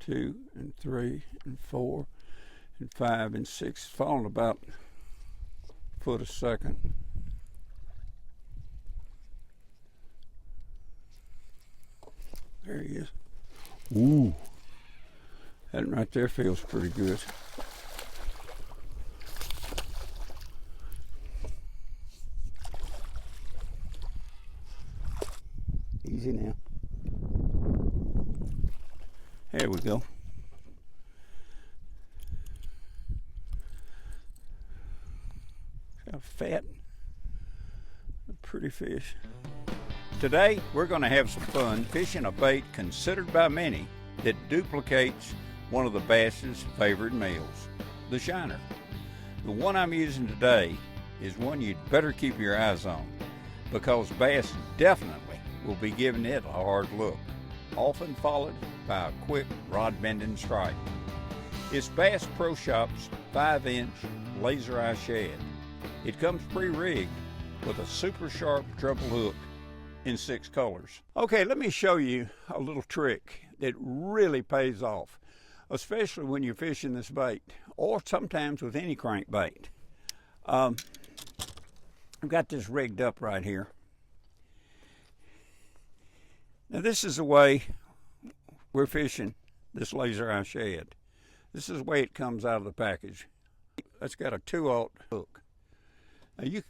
2 and 3 and 4 and 5 and 6. It's falling about a foot a second. There he is. Ooh, that right there feels pretty good. Easy now. There we go. Got a fat, a pretty fish. Today, we're going to have some fun fishing a bait considered by many that duplicates one of the bass's favorite meals, the shiner. The one I'm using today is one you'd better keep your eyes on, because bass definitely will be giving it a hard look, often followed by a quick rod bending strike. It's Bass Pro Shop's 5-inch laser eye shad. It comes pre-rigged with a super sharp treble hook in 6 colors. Okay, let me show you a little trick that really pays off, especially when you're fishing this bait, or sometimes with any crankbait. I've got this rigged up right here. Now this is the way we're fishing this laser eye shad. This is the way it comes out of the package. It's got a 2/0 hook. Now you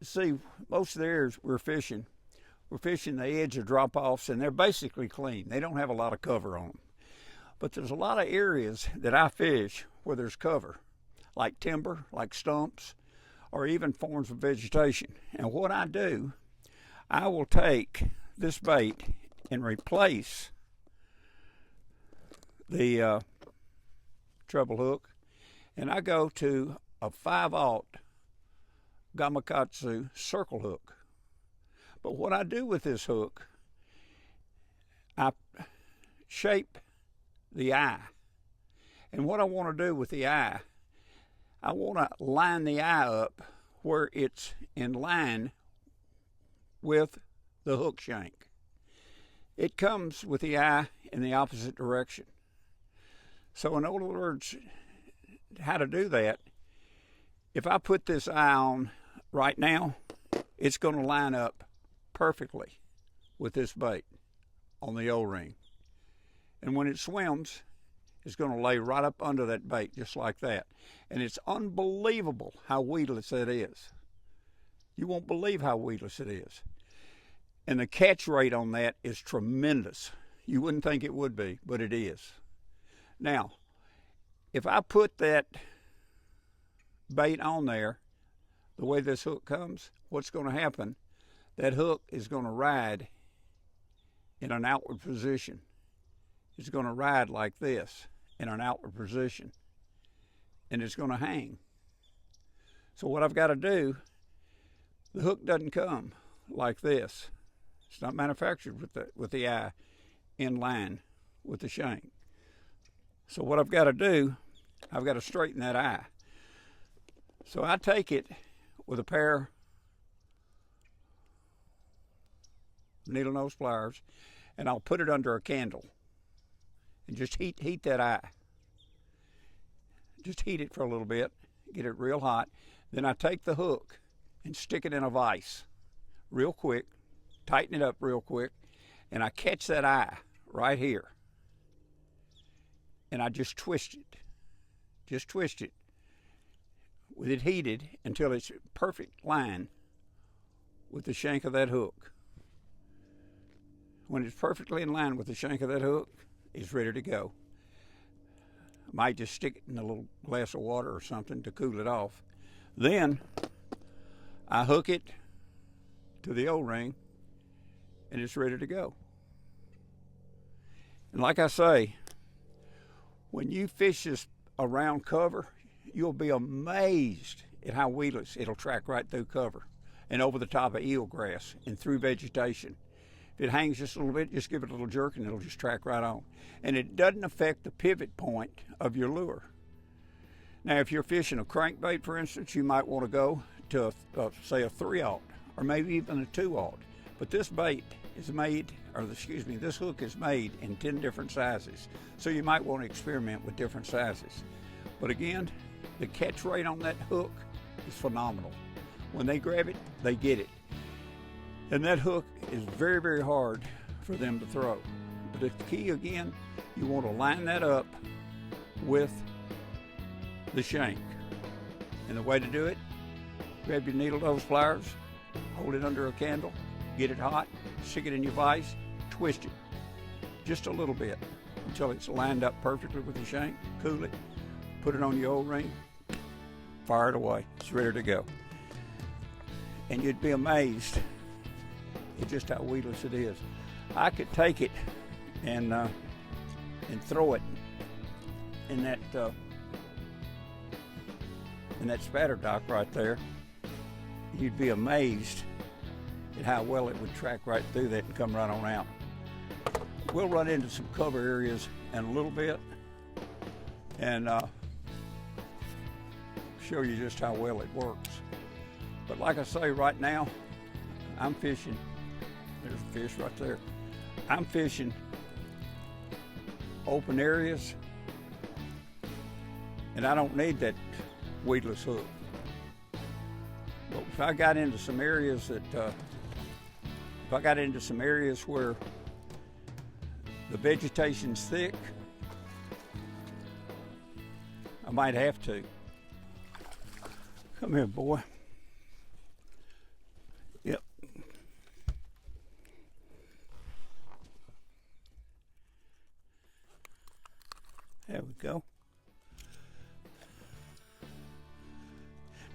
see most of the areas we're fishing the edge of drop-offs, and they're basically clean. They don't have a lot of cover on them. But there's a lot of areas that I fish where there's cover, like timber, like stumps, or even forms of vegetation. And what I do, I will take this bait and replace the treble hook, and I go to a 5/0 Gamakatsu circle hook. But what I do with this hook, I shape the eye. And what I want to do with the eye, I want to line the eye up where it's in line with the hook shank. It comes with the eye in the opposite direction. So in other words, how to do that, if I put this eye on right now, it's going to line up perfectly with this bait on the O-ring. And when it swims, it's going to lay right up under that bait just like that. And it's unbelievable how weedless that is. You won't believe how weedless it is. And the catch rate on that is tremendous. You wouldn't think it would be, but it is. Now, if I put that bait on there, the way this hook comes, what's going to happen, that hook is going to ride in an outward position. It's going to ride like this in an outward position, and it's going to hang. So what I've got to do, the hook doesn't come like this. It's not manufactured with the eye in line with the shank. So what I've got to do, I've got to straighten that eye. So I take it with a pair of needle nose pliers, and I'll put it under a candle and just heat that eye. Just heat it for a little bit, get it real hot. Then I take the hook and stick it in a vise real quick, tighten it up real quick, and I catch that eye right here. And I just twist it with it heated until it's perfect line with the shank of that hook. When it's perfectly in line with the shank of that hook, it's ready to go. I might just stick it in a little glass of water or something to cool it off. Then I hook it to the O-ring, and it's ready to go. And like I say, when you fish this around cover, you'll be amazed at how weedless it'll track right through cover and over the top of eelgrass and through vegetation. If it hangs just a little bit, just give it a little jerk and it'll just track right on. And it doesn't affect the pivot point of your lure. Now, if you're fishing a crankbait, for instance, you might want to go to, say, a 3/0 or maybe even a 2/0. But this bait is made, or excuse me, this hook is made in 10 different sizes. So you might want to experiment with different sizes. But again, the catch rate on that hook is phenomenal. When they grab it, they get it. And that hook is very, very hard for them to throw. But the key again, you want to line that up with the shank. And the way to do it, grab your needle nose pliers, hold it under a candle, get it hot, stick it in your vise, twist it just a little bit until it's lined up perfectly with the shank, cool it, put it on your O-ring, fire it away, it's ready to go. And you'd be amazed at just how weedless it is. I could take it and throw it in that spatter dock right there. You'd be amazed at how well it would track right through that and come right on out. We'll run into some cover areas in a little bit and show you just how well it works. But like I say, right now, I'm fishing. There's a fish right there. I'm fishing open areas, and I don't need that weedless hook. But if I got into some areas where the vegetation's thick, I might have to. Come here, boy. Yep. There we go.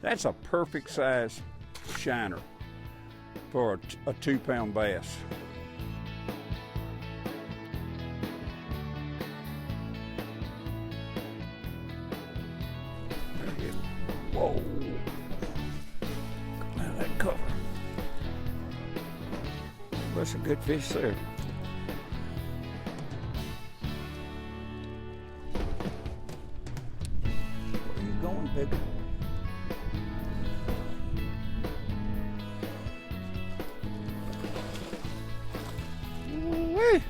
That's a perfect size shiner for a 2-pound bass. There he is. Whoa. Come out of that cover. That's a good fish there. Where are you going, baby? Woo-wee.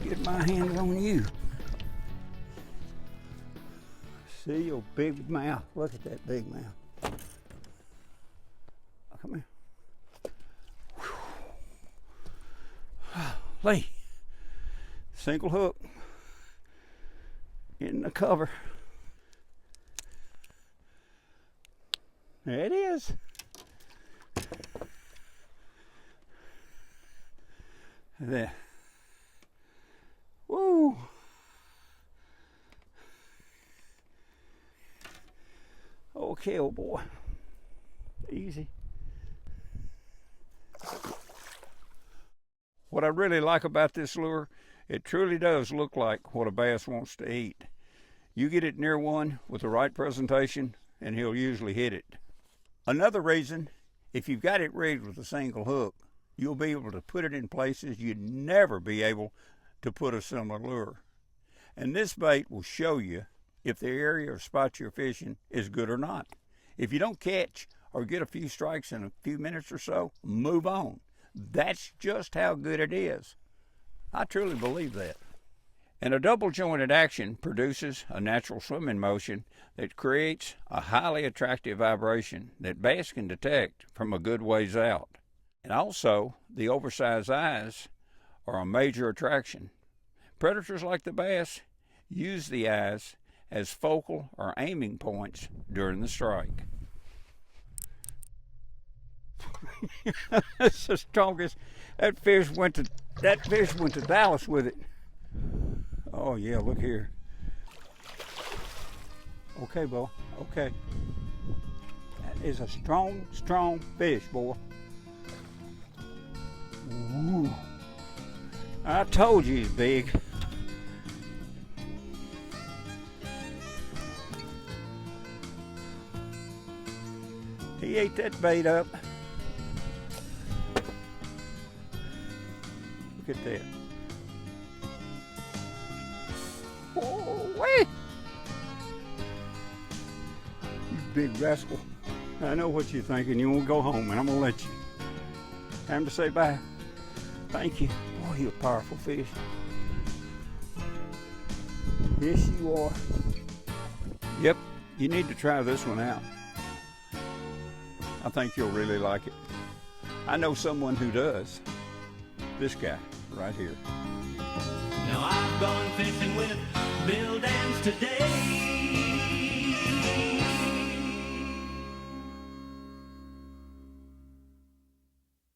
Get my hands on you. See your big mouth. Look at that big mouth. Come here. Lee. Single hook. In the cover. There it is. There. Woo. Okay, old boy. Easy. What I really like about this lure, it truly does look like what a bass wants to eat. You get it near one with the right presentation, and he'll usually hit it. Another reason, if you've got it rigged with a single hook, you'll be able to put it in places you'd never be able to put a similar lure. And this bait will show you if the area or spot you're fishing is good or not. If you don't catch or get a few strikes in a few minutes or so, move on. That's just how good it is. I truly believe that. And a double jointed action produces a natural swimming motion that creates a highly attractive vibration that bass can detect from a good ways out. And also, the oversized eyes are a major attraction. Predators like the bass use the eyes as focal or aiming points during the strike. That's the strongest. That fish went to Dallas with it. Oh yeah, look here. Okay, boy. Okay. That is a strong, strong fish, boy. Ooh. I told you he's big. He ate that bait up. Look at that. Oh, wait. big rascal. I know what you're thinking. You won't go home, and I'm gonna let you. Time to say bye. Thank you. Boy, you're a powerful fish. Yes, you are. Yep, you need to try this one out. I think you'll really like it. I know someone who does. This guy right here. Now I've gone fishing with Bill Dance today.